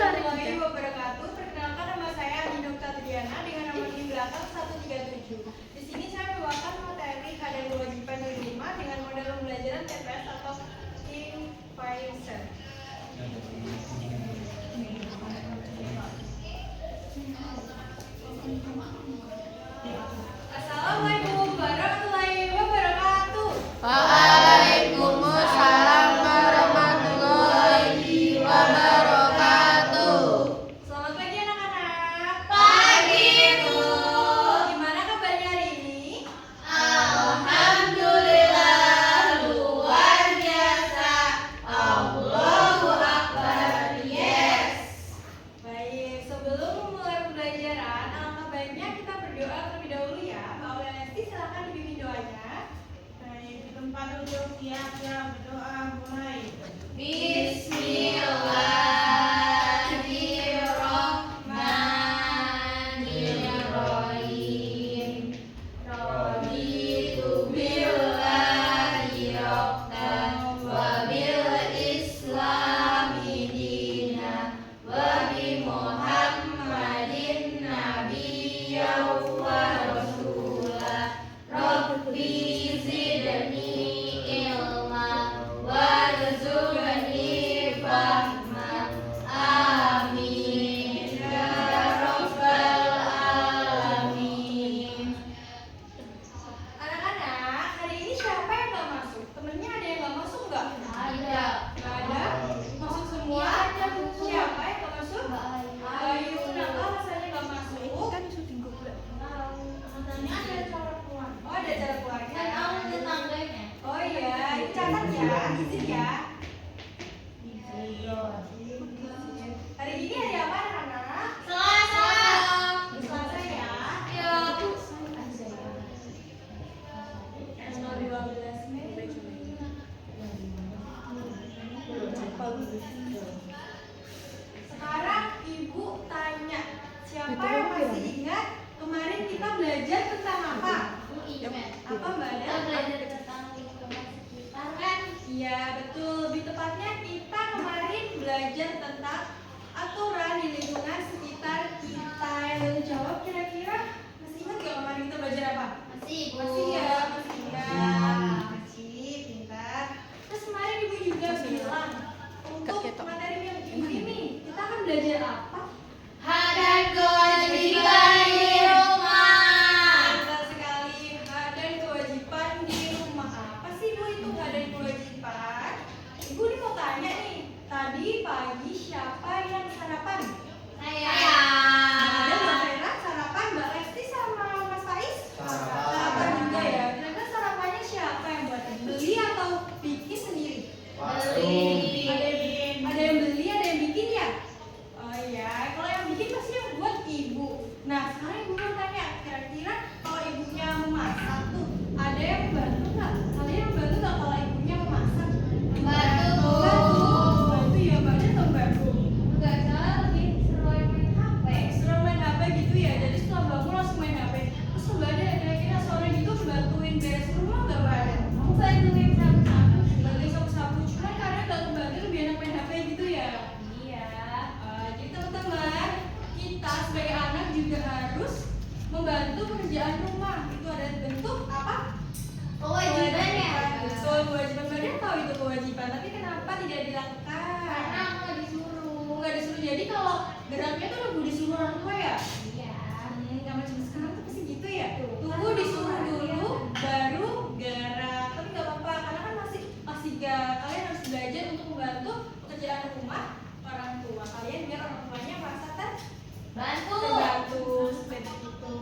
warahmatullahi wabarakatuh. Perkenalkan, nama saya Dinokta Triana dengan nomor di belakang 137. Di sini saya membawakan materi hak dan kewajiban penerima dengan model pembelajaran TPS atau Influencer. Assalamualaikum warahmatullahi wabarakatuh. Waalaikumsalam warahmatullahi wabarakatuh. Selamat pagi anak-anak. Pagi, Bu. Gimana kabarnya hari ini? Alhamdulillah, luar biasa. Allahu Akbar. Yes. Baik, sebelum memulai pembelajaran, alangkah baiknya kita berdoa terlebih dahulu ya. Mbak Aulianesti, silakan dibimbing doanya. Baik, di tempat duduk siap-siap berdoa mulai. Bismillahirrahmanirrahim. Raditu billahi rabban wa bil islami dinan wa bi Muhammadin nabiyyan wa rasulah. Rabbi zidni ilma warzuqni fahma. Amin ya rabbal alamin. Anak-anak, hari ini siapa yang nggak masuk? Temennya ada yang nggak masuk nggak? Ada. Nggak ada? Masuk semua? Ada, Bu. Siapa yang nggak masuk? Bayu. Bayu, kenapa rasanya nggak masuk? Katanya ada cara keluar. Oh, ada cara keluarnya. Kan aku tetangganya. Oh iya, ini catat ya, izin ya. Hari ini hari apa anak-anak? Selasa. Selasa ya. Ya, Bu. Tanggal 12 Mei. Sekarang Ibu tanya, siapa yang masih ingat kemarin kita belajar tentang apa? Apa Mbak Kita Ada? belajar tentang lingkungan sekitar kan? Iya betul, lebih tepatnya kita kemarin belajar tentang aturan di lingkungan sekitar kita. Yang boleh jawab kira-kira masih ingat gak kemarin kita belajar apa? Masih, Bu. Masih ya, masih ingat. Masih, pintar. Terus kemarin Ibu juga bilang untuk materi yang ini kita akan belajar apa? Hak dan kewajiban di rumah. Betul sekali, hak dan kewajiban di rumah. Apa sih Bu itu hak dan kewajiban? Ibu nih mau tanya nih, tadi pagi siapa yang sarapan? Saya. Ada Mbak Vera sarapan, Mbak Lesti sama Mas Faiz? Sarapan juga ya. Kira-kira sarapannya siapa yang buat? Beli atau bikin sendiri? Beli. Ada yang beli, ada yang bikin ya? Oh iya, kalau yang bikin pasti yang buat ibu. Nah, sekarang ibu mau tanya, kira-kira kalau ibunya memasak tuh, ada yang membantu nggak? Kalian yang membantu nggak kalau ibunya memasak? Membantu. Membantu ya, Mbak Ada atau Mbak Bu? Enggak salah, lebih seru yang main HP. Seru main HP gitu ya, jadi setelah bangun langsung main HP. Terus Mbak Ada kira-kira sore gitu bantuin beres rumah nggak Mbak Ada? Aku bantuin sapu-sapu sih. Bantuin sapu-sapu, cuma karena bantu-bantu lebih enak main HP gitu ya. Iya. Jadi teman-teman, kita sebagai anak juga harus membantu pekerjaan rumah. Itu ada bentuk apa? Kewajiban ya. Betul, kewajiban. Badan tahu itu kewajiban, tapi kenapa tidak dilakukan? Karena aku nggak disuruh. Nggak disuruh. Jadi kalau geraknya tuh nunggu disuruh orang tua ya? Iya. Nggak macam sekarang tuh pasti gitu ya. Tunggu disuruh dulu, baru gerak. Tapi nggak apa-apa, karena kan masih gak. Kalian harus belajar untuk membantu pekerjaan rumah orang tua kalian biar orang tuanya merasa Bantu. seperti itu.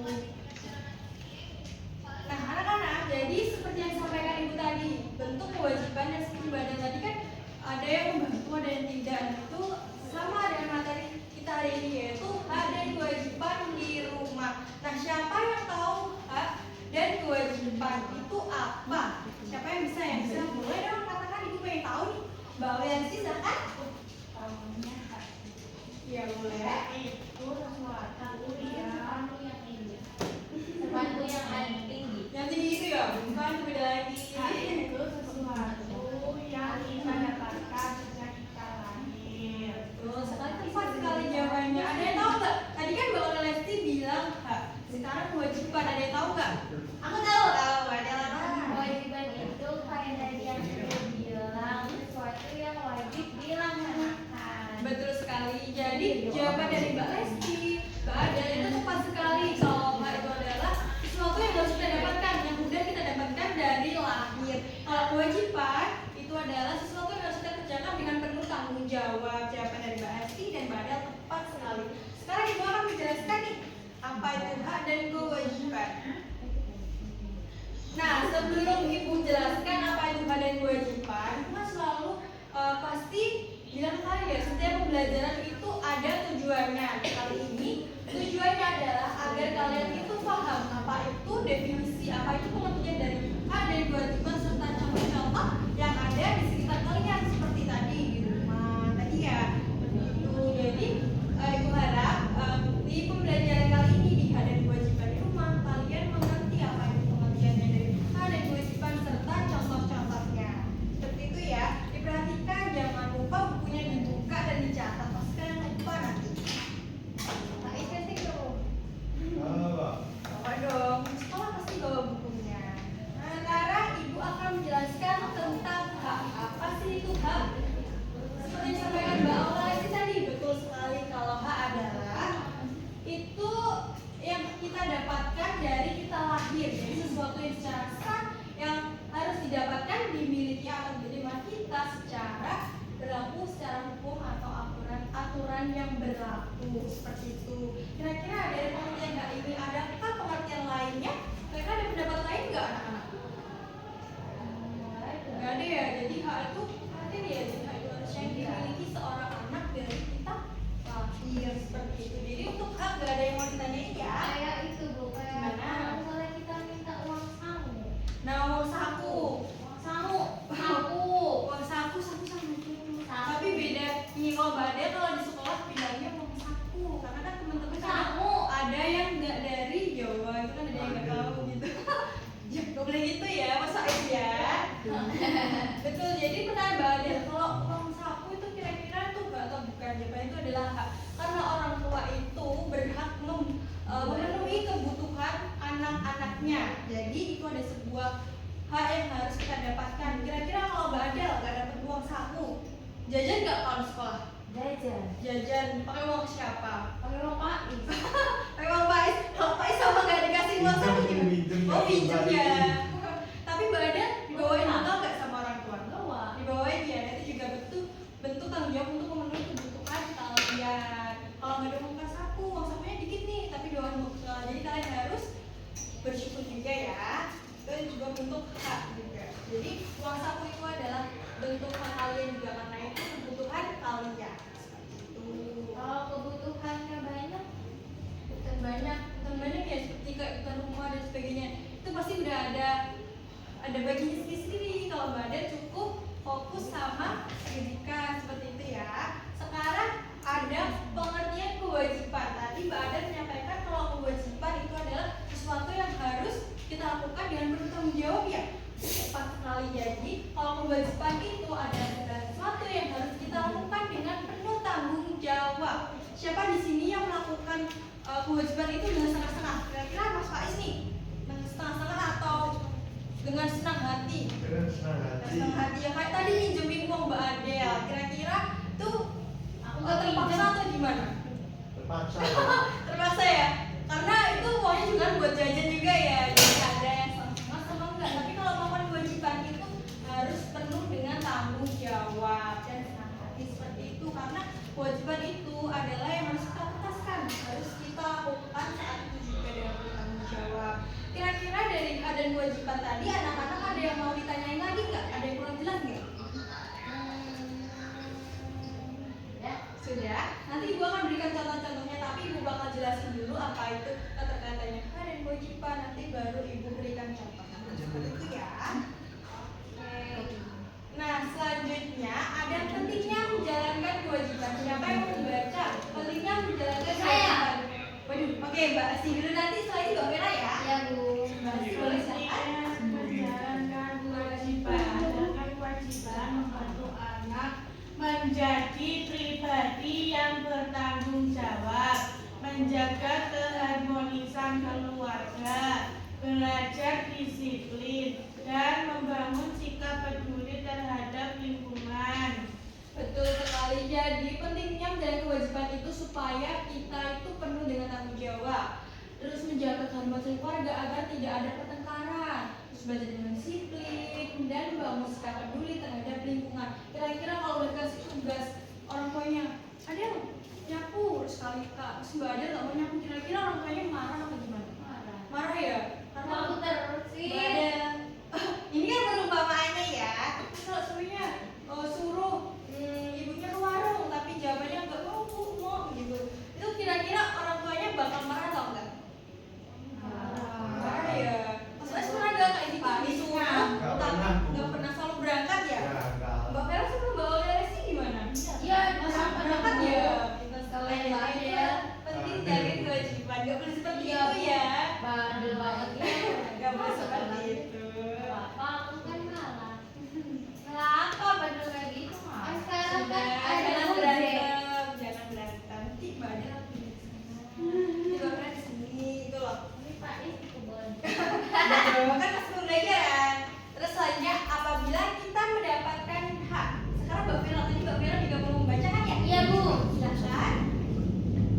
Nah anak-anak, jadi seperti yang disampaikan ibu tadi, bentuk kewajiban dan seperti badan tadi kan ada yang membantu, ada yang tidak. Nah, itu sama dengan materi kita hari ini, yaitu hak dan kewajiban di rumah. Nah siapa yang tahu hak dan kewajiban itu apa? Siapa yang bisa mulai dong, katakan ibu pengen tahu nih. Mbak Aulianesti silakan. Iya boleh. Itu sesuatu yang Sesuatu yang tinggi. Yang tinggi itu ya, bukan beda lagi. itu sesuatu yang kita dapatkan sejak kita lahir. Betul sekali, tepat sekali Jadi jawaban dari Mbak Lesti, Mbak Adel itu tepat sekali kalau Mbak itu adalah sesuatu yang harus kita dapatkan, yang udah kita dapatkan dari lahir. Kalau kewajiban itu adalah sesuatu yang harus kita kerjakan dengan penuh tanggung jawab. Jawaban dari Mbak Lesti dan Mbak Adel tepat sekali. Sekarang Ibu akan menjelaskan nih apa itu hak dan kewajiban. Nah, sebelum Ibu jelaskan apa itu hak dan kewajiban, Ibu kan selalu pasti bilang kali ya, setiap pembelajaran itu ada tujuannya. Kali ini tujuannya adalah agar kalian itu paham apa itu definisi, apa itu pengertian dari hak dan kewajiban serta contoh-contoh yang ada di sekitar kalian seperti tadi di rumah tadi ya. Begitu. Jadi Ibu harap di pembelajaran kali ini di hak dan kewajiban di rumah kalian mengerti apa itu pengertiannya dari hak dan kewajiban serta contoh-contohnya. Seperti itu ya. Diperhatikan, jangan lupa bukunya dibuka dan dicatat. Pasti kalian lupa nanti. Pak Estetik dong. Bawa dong. Sekolah pasti bawa bukunya. Nah, sekarang Ibu akan menjelaskan tentang hak. Apa sih itu hak? Seperti yang disampaikan Mbak Aula ini tadi, betul sekali kalau hak adalah itu yang kita dapatkan dari kita lahir. Jadi sesuatu yang secara sah yang harus didapatkan, dimiliki atau diterima kita secara berlaku secara hukum atau aturan yang berlaku seperti itu. Kira-kira dari pengertian hak ini adakah pengertian lainnya? Mereka ada pendapat lain nggak anak-anak? Nggak ada ya. Jadi hak itu pengertian ya. Jadi hak itu harus yang dimiliki seorang anak dari kita lahir seperti itu. Jadi untuk hak nggak ada yang mau ditanyain ya. Kayak itu Bu, kayak Gimana? misalnya kita minta uang saku. Nah, uang saku. Uang saku sama tapi beda nih. Kalau Mbak Ade kalau di sekolah bilangnya uang saku karena kan teman-teman Saku. ada yang nggak dari Jawa itu kan ada yang nggak tahu gitu. Ya nggak boleh gitu ya Mas Said ya. Betul. Jadi benar Mbak Ade, kalau uang saku itu kira-kira tuh nggak atau bukan, jawabannya itu adalah hak karena orang tua itu berhak memenuhi kebutuhan anak-anaknya. Jadi itu ada sebuah hak yang harus kita dapatkan. Kira-kira kalau Mbak Adel nggak dapat uang saku, jajan nggak kalau di sekolah? Jajan pakai uang siapa? Pakai uang Pais. Pakai uang Pais. Kalau Pais sama nggak dikasih uang saku gimana? Oh pinjam ya. Tapi Mbak Adel dibawain bekal nggak sama orang tua? Bawa. Dibawain ya. Itu juga bentuk tanggung jawab untuk memenuhi kebutuhan kalian. Kalau nggak ada uang saku, uang sakunya dikit nih, tapi doang bekal. Jadi kalian harus bersyukur juga ya. Dan juga bentuk hak juga. Jadi uang saku itu adalah bentuk hak kalian juga karena itu kebutuhan kalian. Kalau kebutuhannya banyak, Bukan banyak ya, seperti kebutuhan rumah dan sebagainya. Itu pasti udah ada baginya sendiri-sendiri. Kalau Mbak Ada cukup fokus sama pendidikan seperti itu ya. Sekarang ada pengertian kewajiban. Tadi Mbak Ada menyampaikan kalau kewajiban itu adalah sesuatu yang harus kita lakukan dengan penuh tanggung jawab ya. Tepat sekali. Jadi kalau kewajiban itu adalah segala sesuatu yang harus kita lakukan dengan penuh tanggung jawab. Siapa di sini yang melakukan kewajiban itu dengan setengah-setengah? Kira-kira Mas Faiz nih, dengan setengah-setengah atau dengan senang hati? Dengan senang hati. Senang hati ya, kayak tadi minjemin uang Mbak Adel. Kira-kira tuh nggak terpaksa atau gimana? Terpaksa. Terpaksa ya, karena itu uangnya juga buat jajan juga ya. Jadi ada yang setengah sama enggak. Tapi kalau melakukan kewajiban itu harus penuh dengan tanggung jawab dan senang hati seperti itu. Karena kewajiban itu adalah yang harus kita tuntaskan, harus kita lakukan saat itu juga dengan penuh tanggung jawab. Kira-kira dari hak dan kewajiban tadi anak-anak ada yang mau ditanyain lagi nggak? Ada yang kurang jelas nggak? ya. Sudah. Nanti Ibu akan berikan contoh-contohnya, tapi Ibu bakal jelasin dulu apa itu kata-katanya hak dan kewajiban. Nanti baru Ibu berikan contoh. Seperti itu ya. Oke. Nah, selanjutnya ada pentingnya menjalankan kewajiban. Siapa yang mau dibaca? Pentingnya menjalankan kewajiban. Waduh, oke Mbak Asti dulu, nanti setelah itu Mbak Vera ya. Ya Bu. Mbak Asti boleh silakan. Menjalankan kewajiban membantu anak menjadi pribadi yang bertanggung jawab, menjaga keharmonisan keluarga, belajar disiplin, dan membangun sikap peduli terhadap lingkungan. Betul sekali. Jadi pentingnya menjalankan kewajiban itu menguasai keluarga agar tidak ada pertengkaran, terus belajar dengan disiplin dan bangun sikap peduli terhadap lingkungan. Kira-kira kalau udah dikasih tugas orang tuanya, ada nyapu sekali kak, terus nggak ada nggak mau nyapu, kira-kira orang tuanya marah apa gimana? Marah ya, karena Kamu terus sih. nggak ada. Ini kan perumpamaannya ya. Terus kalau suruhnya suruh ibunya ke warung, tapi jawabannya nggak mau bu, mau gitu. Itu kira-kira orang tuanya bakal marah atau enggak? Marah ya. Mas Ais pernah nggak kayak gitu disuruh, Nggak tapi pernah, Bu. nggak pernah selalu berangkat ya? Ya, enggak. Mbak Vera sebelum Mbak Oleh sih gimana? Iya, Masa berangkat ya? Kita sekalian Iya, aja. iya. Penting jaga kewajiban, nggak boleh seperti Iya, itu ya. Bandel banget ya. Nggak boleh seperti itu. Apa aku kan kalah. Kenapa bandel kayak gitu? Sekarang Sudah, kan ada jangan ojek. berantem, jangan berantem. Nanti Mbak Ada lagi di sana. Ini Mbak Vera di sini, itu loh. Ini Pak Is di kebun. Betul, kan masih pembelajaran. Terus selanjutnya, apabila kita mendapatkan hak. Sekarang Mbak Vera, tadi Mbak Vera juga mau membacakan ya? Iya Bu. Silahkan.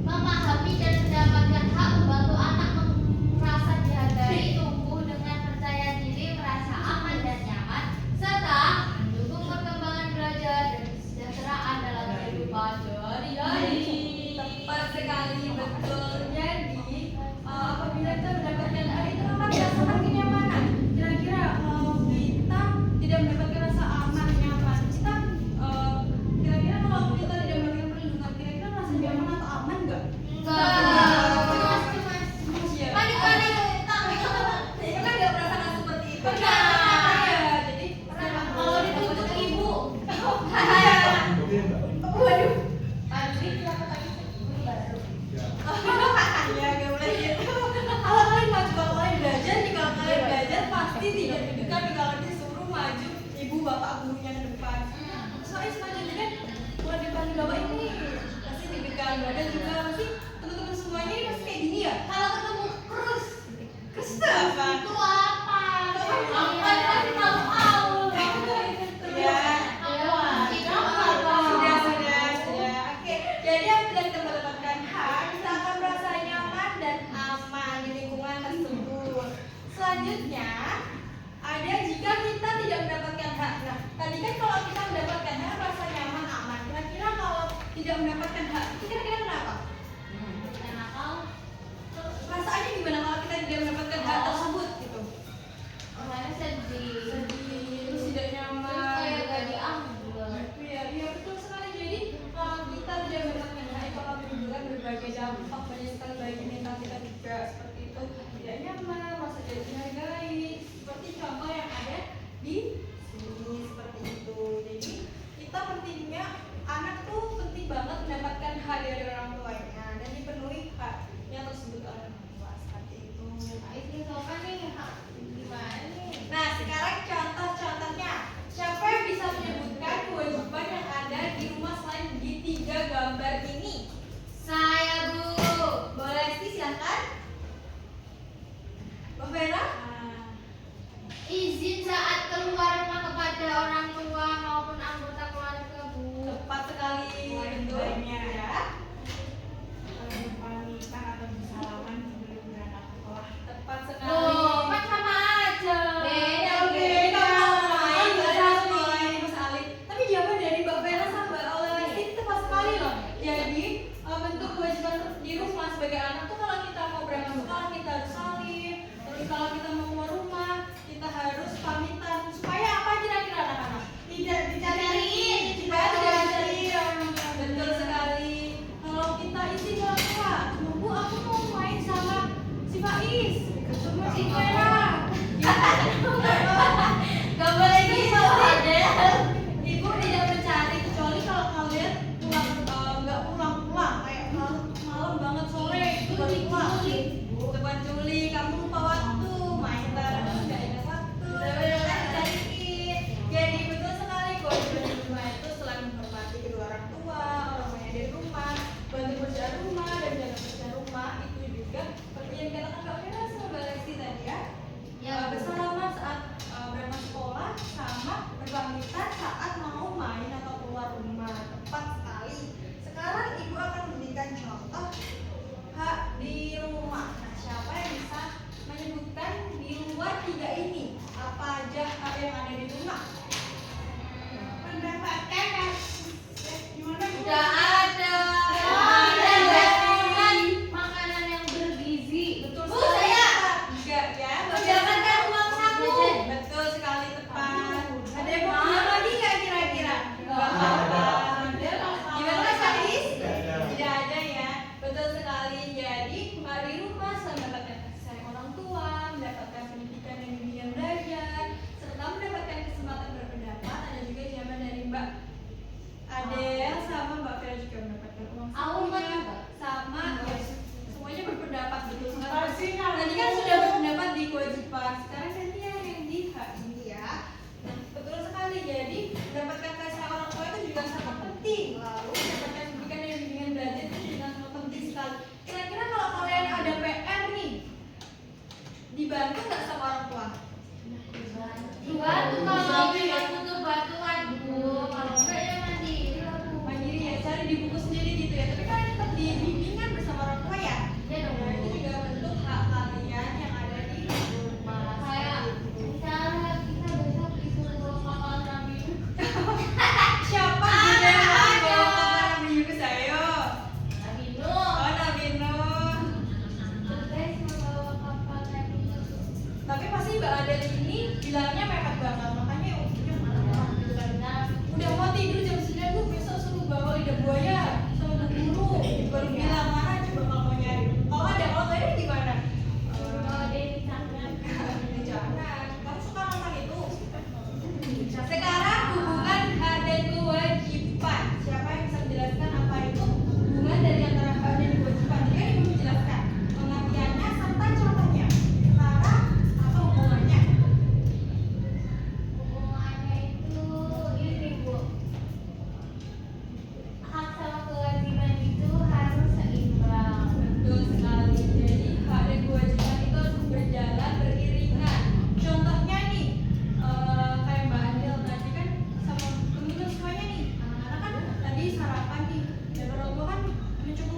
Memahami dan mendapatkan hak membantu anak merasa dihargai, tumbuh dengan percaya diri, merasa aman dan nyaman, serta mendukung perkembangan belajar dan kesejahteraan dalam kehidupan sehari-hari. Tepat sekali, betul. Jadi, apabila kita mendapatkan hak itu akan merasakan kenyamanan. Kira-kira kalau kita tidak mendapatkan rasa aman, nyaman, kita kira-kira kalau kita tidak mendapatkan perlindungan, kira-kira merasa nyaman atau aman nggak? Cemas. Iya. Panik-panik. Saya kan nggak merasakan seperti itu. Benar. Iya, jadi Kalau dituntut ibu. Iya. Mungkin enggak? Waduh. Pasti kenapa tadi baru. Ya. Ya, gak boleh gitu. Kalau kalian maju, kalau kalian belajar, kalau kalian belajar pasti tidak deg-degan kalau disuruh maju ibu bapak gurunya ke depan. Soalnya selanjutnya kan buat depan bapak ini pasti deg-degan. Dan juga pasti teman-teman semuanya ini pasti kayak gini ya. Kalau ketemu Cruz, Terus itu apa? itu apa? Aku kan pasti tahu. Ya. Itu apa? Sudah. Oke. Jadi apabila kita mendapatkan hak, kita akan merasa nyaman dan aman di lingkungan tersebut. Selanjutnya, ada jika kita tidak mendapatkan hak. Nah, tadi kan kalau kita mendapatkan hak merasa nyaman, aman. Kira-kira kalau tidak mendapatkan hak, itu kira-kira kenapa? Karena kau Perasaannya gimana kalau kita tidak mendapatkan hak tersebut gitu? orangnya sedih. Sedih, terus tidak Terus nyaman. kayak gak diambil. Iya, iya betul sekali. Jadi kalau kita tidak mendapatkan hak itu akan menimbulkan berbagai dampak banyak sekali bagi mental kita juga seperti itu, tidak nyaman, merasa tidak dihargai, seperti contoh yang ada di sini seperti itu. Jadi kita pentingnya anak tuh penting banget mendapatkan hak dari orang tuanya dan dipenuhi haknya tersebut oleh orang tua seperti itu. Itu sopan nih, gimana nih? Nah, sekarang contoh-contohnya. Siapa yang bisa menyebutkan kewajiban yang ada di rumah selain di 3 gambar ini? Saya Bu. Boleh sih, silakan. Mbak Vera? Izin saat keluar rumah kepada orang tua maupun anggota keluarga Bu. Tepat sekali. Betul. Kewajibannya. Ya. Pamitan atau bersalaman sebelum berangkat sekolah. Tepat sekali. Oh, kan sama aja. Beda, beda. Main bahasa sekolah ini Mas Alif. Tapi jawaban dari Mbak Vera sama Mbak Oleh ini tepat sekali loh. Jadi bentuk kewajiban di rumah sebagai anak tuh kalau kita mau berangkat sekolah kita harus salim. Terus kalau kita mau keluar rumah kita harus pamitan. Supaya apa kira-kira anak-anak? Tidak dicariin. Supaya tidak dicariin. Betul sekali. Kalau kita izin ke orang tua, Bu aku mau main sama si Faiz, sama si Vera. Gak boleh gitu. Ibu tidak mencari kecuali kalau kalian pulang nggak pulang kayak malam banget sore itu baru pulang. Bukan culik, kamu lupa waktu main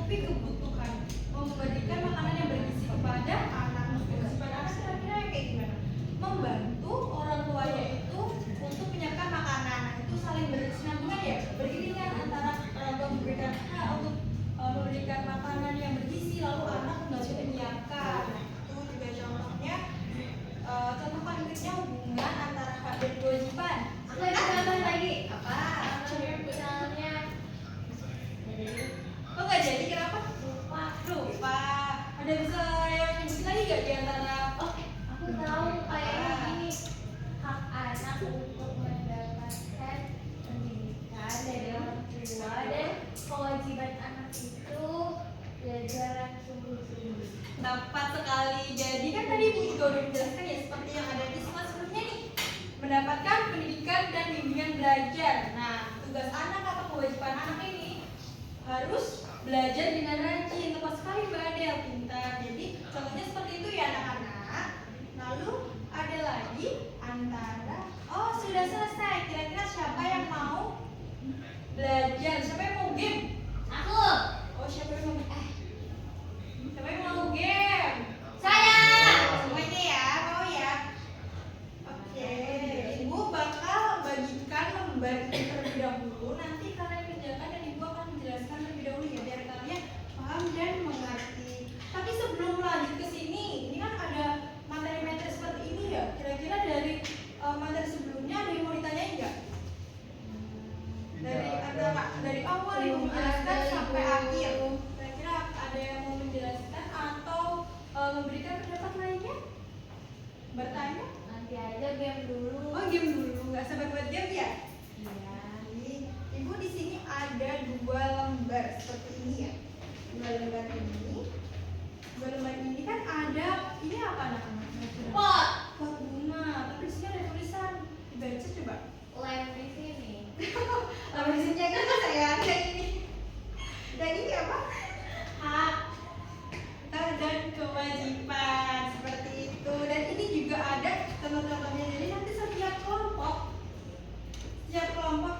mencukupi kebutuhan, memberikan makanan yang bergizi kepada anak. Kewajiban anak kira-kira kayak gimana? Membantu orang tuanya itu untuk menyiapkan makanan. Nah, itu saling berkesinambungan ya, beriringan antara orang tua memberikan hak untuk memberikan makanan yang bergizi, lalu anak membantu menyiapkan. Nah, itu juga contohnya. Contoh konkretnya hubungan antara hak dan kewajiban. Aku ada contoh lagi. Apa? Misalnya, Kok nggak jadi? Kenapa? lupa. Lupa. Ada bisa yang nyebutin lagi nggak di antara? Oh, aku tahu kayaknya gini, hak anak untuk mendapatkan pendidikan dari orang tua dan kewajiban anak itu belajar sungguh-sungguh. Tepat sekali. Jadi kan tadi Ibu juga udah menjelaskan ya, seperti yang ada di slide sebelumnya nih, mendapatkan pendidikan dan bimbingan belajar. Nah, tugas anak atau kewajiban anak ini harus belajar dengan rajin. Tepat sekali Mbak Adel, pintar. Jadi contohnya seperti itu ya anak-anak. Lalu ada lagi antara, oh sudah selesai. Kira-kira siapa yang mau belajar? Siapa yang mau game? Aku, Oh siapa yang mau? Siapa yang mau game? saya. Semuanya ya, mau ya? Oke, Ibu bakal bagikan lembar ini terlebih dahulu. Nanti kalian kerjakan dan Ibu akan menjelaskan terlebih dahulu ya, biar kalian paham dan mengerti. Tapi sebelum lanjut ke sini, ini kan ada materi-materi seperti ini ya. Kira-kira dari materi sebelumnya ada yang mau ditanyain nggak? Dari awal Ibu menjelaskan sampai akhir. Kira-kira ada yang mau menjelaskan atau memberikan pendapat lainnya? Bertanya? Nanti aja game dulu. Oh game dulu, nggak sabar buat game ya? Iya. Ibu di sini ada 2 lembar seperti ini ya. 2 lembar ini. 2 lembar ini kan ada, ini apa anak-anak? Pot. Pot bunga. Tapi di sini ada tulisan. Dibaca coba. Lem di sini. Lalu di sini kan sayang dan ini. Dan ini apa? Hak dan kewajiban seperti itu. Dan ini juga ada contoh-contohnya. Jadi nanti setiap kelompok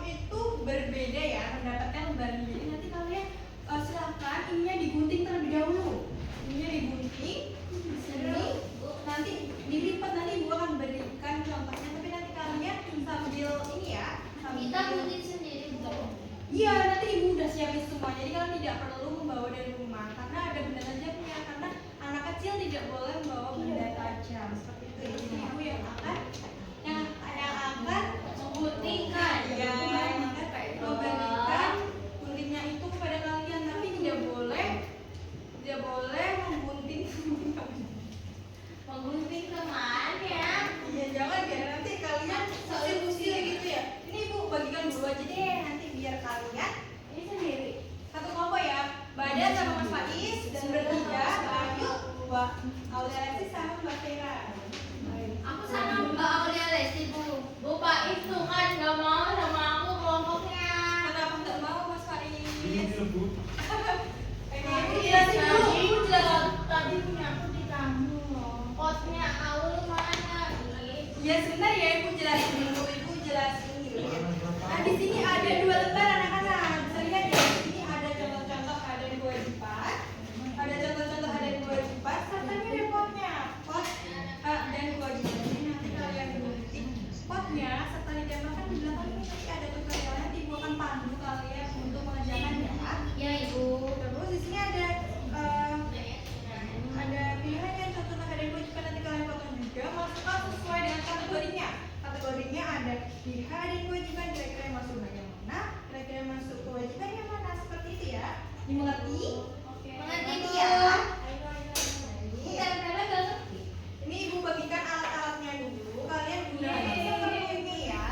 itu berbeda ya mendapatkan lembar ini. Jadi nanti kalian silakan ininya digunting terlebih dahulu. Ininya digunting di sini. Nanti dilipat, nanti Ibu akan berikan contohnya. Tapi nanti kalian sambil ini ya. Kita gunting sendiri bukan? Iya, nanti Ibu udah siapin semua. Jadi kalian tidak perlu membawa dari rumah karena ada benda tajamnya. Karena anak kecil tidak boleh membawa benda tajam seperti itu. Jadi Ibu yang akan Mengguntingkan. ya, memberikan guntingnya itu kepada kalian, tapi tidak boleh menggunting. Menggunting kemana? Iya, jangan ya, nanti kalian usil-usil gitu ya. Ini Ibu bagikan dulu aja deh, nanti biar kalian Ini sendiri. satu kelompok ya. Mbak Ada sama Mas Faiz dan bertiga, Mbak Ayu, Mbak Aulia Lesti sama Mbak Vera. Aku sama Mbak Aulia Lesti dulu. Bu Faiz tuh kan nggak mau sama aku kelompoknya. Kenapa nggak mau Mas Faiz? Ini Bu. Ibu jelasin dulu, Ibu jelasin. Tadi punya aku di kamu loh. Potnya Aul mana? Ya sebentar ya, Ibu jelasin dulu. Nah di sini ada 2 lembar anak-anak. Bisa lihat ya, di sini ada contoh-contoh hak dan kewajiban. Ada contoh-contoh hak dan kewajiban. Sertanya ada potnya. Pot hak dan kewajiban. Ini nanti kalian gunting potnya serta ditembakkan di belakang ini. Nanti ada tutorial. Nanti Ibu akan pandu kalian untuk mengerjakannya. Ya Ibu. Terus di sini ada pilihan yang contoh hak dan kewajiban. Nanti kalian potong juga. Masukkan sesuai dengan kategorinya. Kategorinya ada di hak dan kewajiban. Kira-kira yang masuk bagian mana? Kira-kira yang masuk kewajiban yang mana? Seperti itu ya. Dimengerti? Mengerti ya. Bukan karena gak ngerti. Ini Ibu bagikan alat-alatnya dulu. Kalian gunakan seperti ini ya.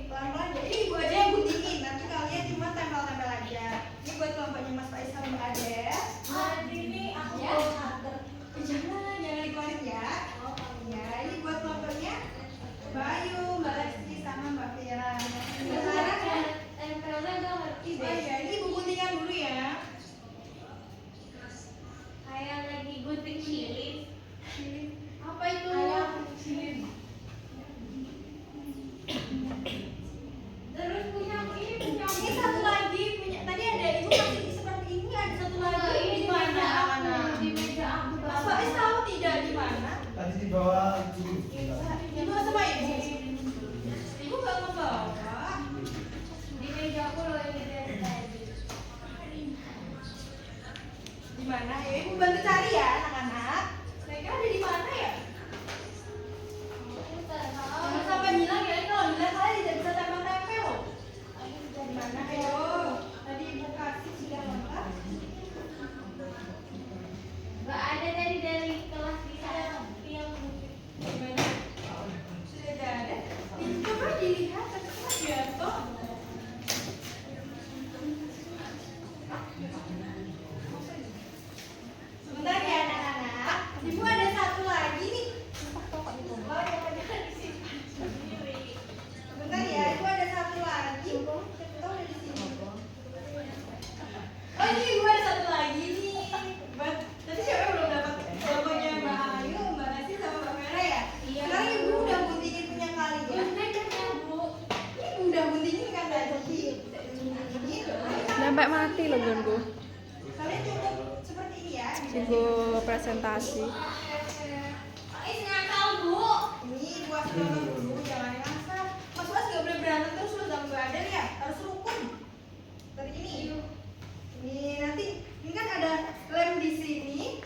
Pelan-pelan. Jadi Ibu aja yang guntingin. Nanti kalian cuma tempel-tempel aja. Ini buat kelompoknya Mas Faiz sama Mbak Ade. Ini aku Ya. jangan dikeluarin ya. Ya, ini buat kelompoknya Mbak Ayu, Mbak Lesti sama Mbak Vera. Sekarang tempelnya gak ngerti oh deh. iya, ini Ibu guntingkan dulu ya. mana? Ya ibu bantu cari ya anak-anak. Mereka ada di mana ya? Jangan sampai hilang ya, ini kalau hilang kalian tidak bisa tempel-tempel. Di mana? Ayo, tadi ibu kasih sudah lengkap. Nggak ada dari kelas di sana yang Gimana? Sudah ada. Coba dilihat, terus ya toh. Sebentar ya anak-anak. Ibu ada satu lagi nih. Oh, yang ada disimpan sendiri. Sebentar ya, ibu ada satu lagi. Kita udah di sini. Oh, ini ibu ada satu lagi nih. Tadi siapa yang belum dapat kelompoknya Mbak Ayu, Mbak Nasi sama Mbak Vera ya? Iya. Sekarang ibu udah guntingin punya kalian. Bu. Ini ibu udah guntingin kan tadi? Sampai mati loh gunku. Kalian cukup seperti ini ya. Gue presentasi. ngakal Bu. Ini buat saudara dulu, jangan ngasal. Mas Was nggak boleh berantem terus loh sama Mbak Adel ya, harus rukun. Seperti ini. Ini nanti, ini kan ada lem di sini.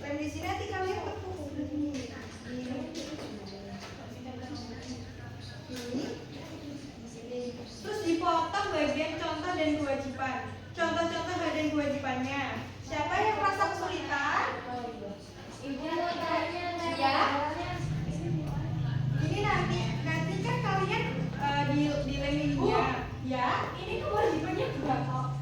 Lem di sini nanti kalian tekuk seperti ini. Ini. Terus dipotong bagian contoh dan kewajiban. Contoh-contoh dan kewajibannya. Siapa yang merasa kesulitan? Ibu mau tanya Ya. Ini nanti kan kalian di lem ini ya. Ini kewajibannya berapa?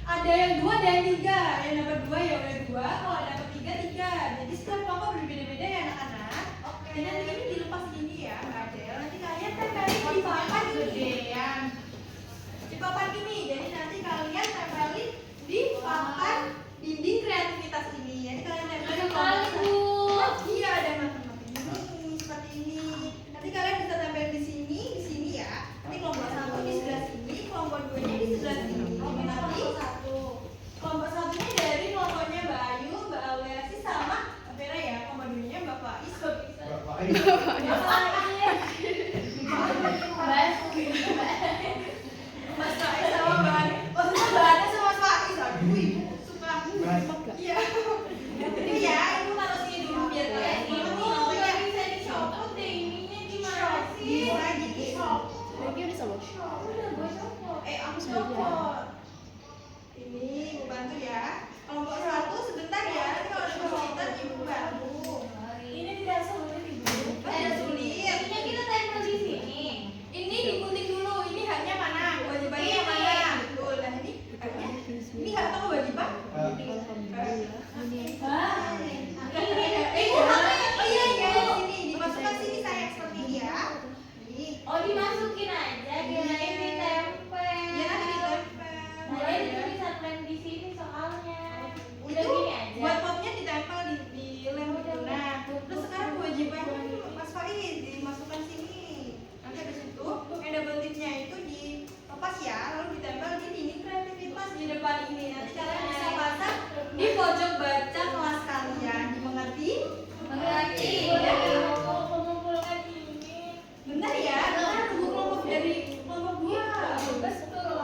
Ada yang 2 dan 3. Yang dapat 2 ya udah 2. Kalau dapat 3 3. Jadi setiap kelompok berbeda-beda ya anak-anak. Dan nanti ini dilepas ini ya, Mbak Adel. Nanti kalian tempelin di papan gedean. Di papan ini. Jadi nanti kalian tempelin di papan dinding kreativitas ini. Jadi kalian tempelin di papan. Iya, ada matematik ini seperti ini. Nanti kalian bisa tempel di sini ya. Nanti kelompok 1 di sebelah sini, kelompok 2-nya di sebelah sini. Nanti kelompok 1-nya dari kelompoknya Mbak Ayu, Mbak Auliasi sama Mbak Vera ya. Kelompok 2-nya Mbak Faiz. Bapak ini. Mas Faiz sama Mbak Ani. Maksudnya Mbak Ani sama Mas Faiz. Aduh, ibu suka. Iya. Ini ya, ibu taruh sini dulu biar kalian Nggak bisa dicopot deh, ininya gimana sih? bisa gini. Lagi udah sama. Udah gue copot. Aku copot. Ini ibu bantu ya. Kelompok 1 sebentar ya. Nanti kalau ada kesulitan ibu bantu. Ini tidak sulit ibu. Ada sulit. Ininya kita tempel di sini. Ini digunting dulu. Ini haknya mana? Kewajibannya yang mana? Betul. Nah ini haknya. Ini hak atau kewajiban? Hah? Ibu haknya. Oh iya iya di sini. Dimasukkan sini sayang seperti ini ya. Ini. Oh dimasukin aja, kirain ditempel. Ya nanti ditempel. Nah itu bisa lem di sini soalnya. Udah Itu gini aja. buat potnya ditempel di lem gitu. Nah, terus sekarang kewajibannya Mas Faiz dimasukkan sini. Nanti habis itu yang double tipnya itu dilepas ya, lalu ditempel di dinding kreativitas di depan ini. Nanti kalian bisa pasang di pojok baca kelas kalian. Dimengerti? Mengerti. Ya. Mau mengumpulkan ini. Bentar ya, kita tunggu kelompok dari kelompok 2. Betul.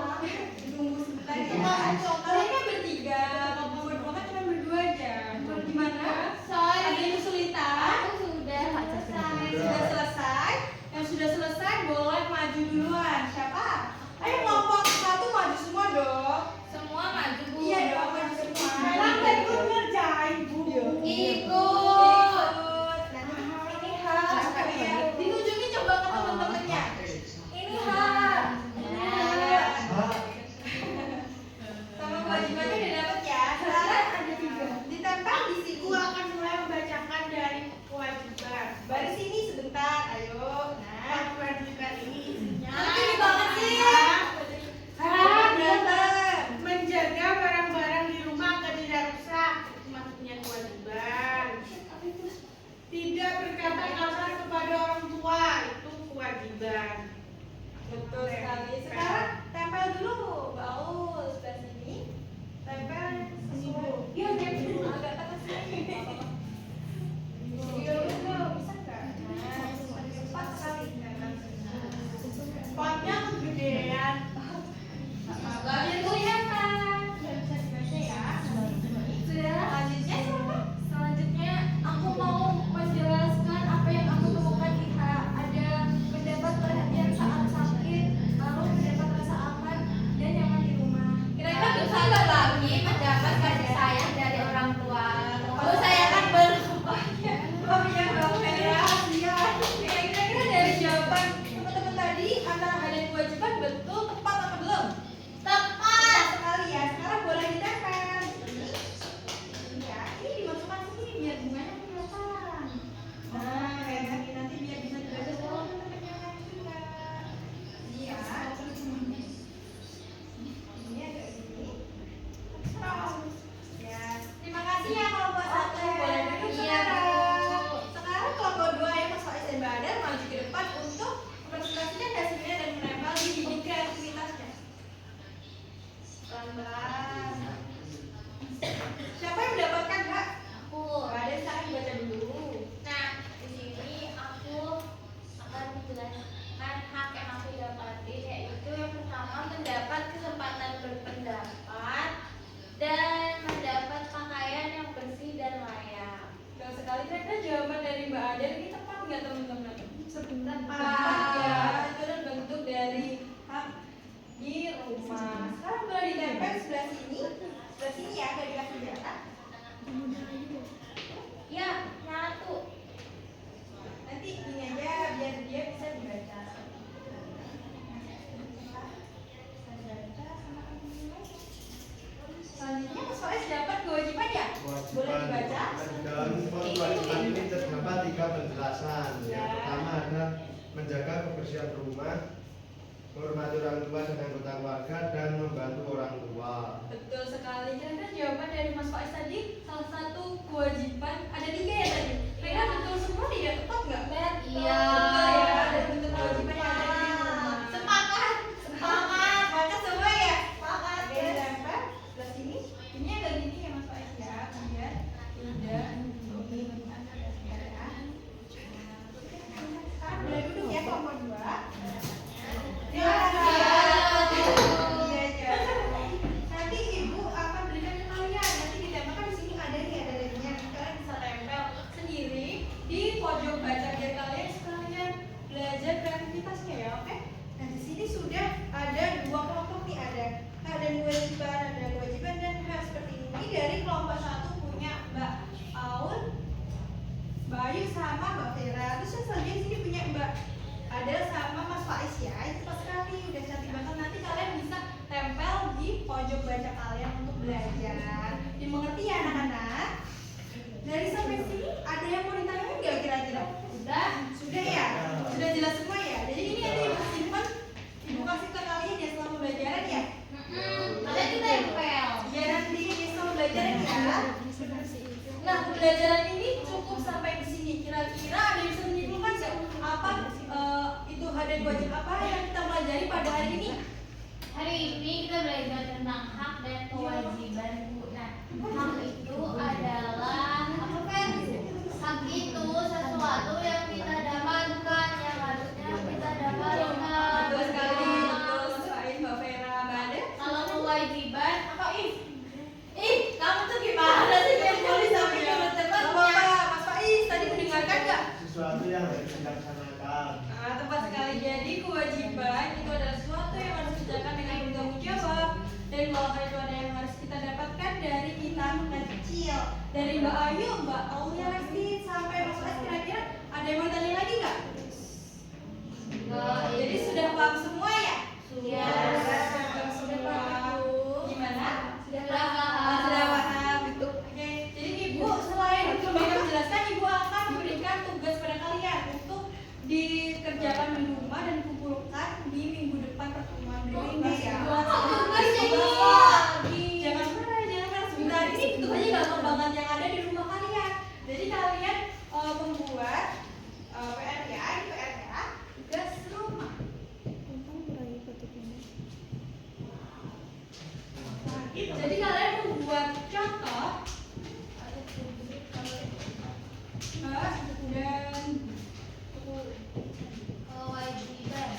Tunggu sebentar ya. Kalian kan bertiga, kelompok berdua kan cuma berdua aja. Gimana? Ada Sorry. yang kesulitan? Aku sudah selesai. Sudah selesai? Yang sudah selesai boleh maju duluan. Siapa? Ayo kelompok 1 maju semua dong. Semua maju Bu. Iya dong, maju semua. Sampai gue ngerjain bu. Ikut. Ikut. Ini hak. Ya. Ditunjukin coba ke teman-temannya. Ini hak. Nah. Sama kewajibannya udah dapet ya. Sekarang ada 3. Ditempel di sini. Gue akan mulai membacakan dari kewajiban. Baru sini sebentar. Ayo. Nah. Kewajiban ini isinya. Ini banget sih. Berantem. Menjaga barang-barang di rumah agar tidak rusak. Itu maksudnya kewajiban. Tidak berkata kasar kepada orang tua. Itu kewajiban. Betul sekali. Sekarang tempel dulu, Baul sebelah sini. Tempel sesuai. Iya, tempel agak ke sini. Iya, bisa nggak? Nah, 4 kali. Spotnya kegedean. Biar kelihatan. Nggak bisa dibaca ya. Sudah kebersihan rumah, menghormati orang tua dan anggota keluarga, dan membantu orang tua. Betul sekali. Kira-kira jawaban dari Mas Faiz tadi salah satu kewajiban ada 3 ya tadi. Kira betul semua tidak? Tetap nggak? Iya. Betul ya. Ada bentuk kewajiban yang ada di rumah. Sepakat. Sepakat semua ya? Sepakat. Oke, lempar sebelah sini. Ini agak gini ya Mas Faiz ya. Kemudian tidak. Sekarang boleh duduk ya kelompok 2. Nanti ibu akan berikan ke kalian. Nanti ditempelkan di sini ada nih, ada labelnya. Kalian bisa tempel sendiri di pojok baca biar kalian sekalian belajar kreativitasnya ya, oke? Nah di sini sudah ada 2 kelompok nih, ada hak dan kewajiban dan hak seperti ini. Ini dari kelompok 1 punya Mbak Aul, Mbak Ayu sama Mbak Vera. Terus yang selanjutnya sini punya Mbak ada sama Mas Faiz ya. Itu pas sekali, udah cantik banget. Nanti kalian bisa tempel di pojok baca kalian untuk belajar. Dimengerti ya anak-anak? Dari sampai sini ada yang mau ditanyain nggak kira-kira? Sudah ya? Sudah jelas semua ya? Jadi ini nanti ibu simpan, ibu kasih ke kalian ya selama pembelajaran ya? Kalian ditempel. Ya nanti selama pembelajaran ya. Nah pembelajaran ini cukup sampai di sini. Kira-kira ada yang bisa menyimpulkan nggak apa itu hak dan wajib apa yang kita pelajari pada hari ini? Hari ini kita belajar tentang hak dan kewajiban Bu. Nah, hak itu adalah apa kan? Hak itu sesuatu yang kita dapatkan, yang harusnya kita dapatkan. Betul sekali, betul Mas Faiz, Mbak Vera, Mbak Ade. Kalau kewajiban apa Kamu tuh gimana sih kayak polis sampai teman-teman? Mas Faiz tadi mendengarkan nggak? Sesuatu yang harus dilaksanakan. Nah, tepat sekali. Jadi kewajiban itu adalah sesuatu yang harus dikerjakan dengan bertanggung jawab. Dan kalau itu ada yang harus kita dapatkan dari kita kecil. Dari Mbak Ayu, Mbak Aulia Resti sampai Mas Faiz, kira-kira ada yang mau tanya lagi nggak? Jadi sudah paham semua ya? Sudah paham. Gimana? Sudah paham. Sudah paham itu. Oke. Jadi ibu selain memberikan menjelaskan, ibu akan memberikan tugas pada kalian untuk dikerjakan di rumah dan dikumpulkan di minggu depan pertemuan berikutnya ya. Jangan marah sebentar. Ini itu aja gampang banget yang ada di rumah kalian. Jadi kalian membuat PR ya, ini PR ya, tugas rumah. Jadi kalian membuat contoh dan Kewajiban.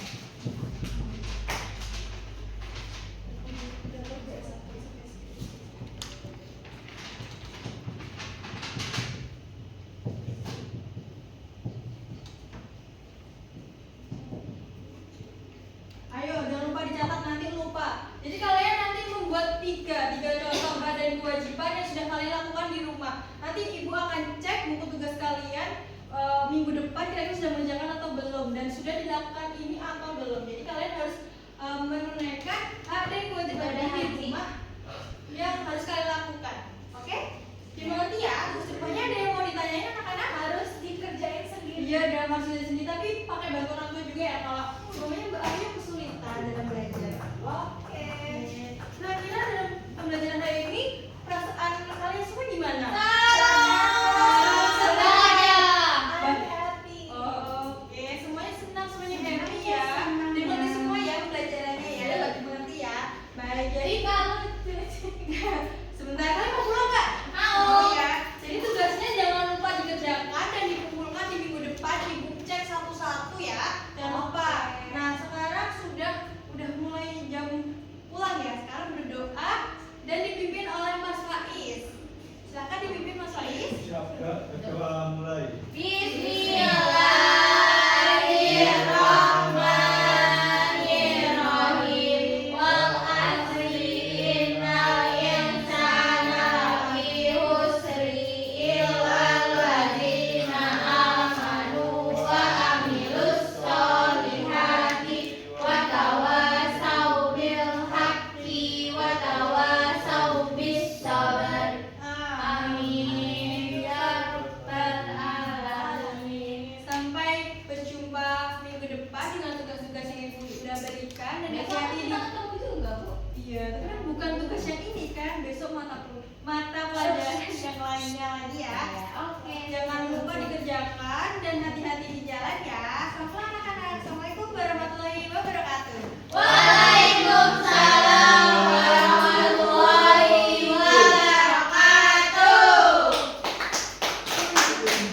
ayo jangan lupa dicatat nanti lupa. Jadi kalian nanti membuat tiga contoh hak dan kewajiban yang sudah kalian lakukan di rumah. Nanti ibu akan cek buku tugas kalian minggu depan kira-kira sudah mengerjakan atau belum dan sudah dilakukan ini atau belum. Jadi kalian harus menunaikan hak dan kewajiban di rumah yang harus kalian lakukan. Oke? Dimengerti ya? Terus rupanya ada yang mau ditanyain anak-anak? Harus dikerjain sendiri. Iya, dalam harus dikerjain sendiri, tapi pakai bantu orang tua juga ya. Kalau semuanya Mbak Ayu kesulitan dalam belajar. Oke. Nah, kira dalam pembelajaran hari ini perasaan kalian semua gimana? Happy. Oke, semuanya senang, semuanya happy ya. Dimengerti semua ya pembelajarannya ya, dapat dimengerti ya. Baik, jadi kalau lainnya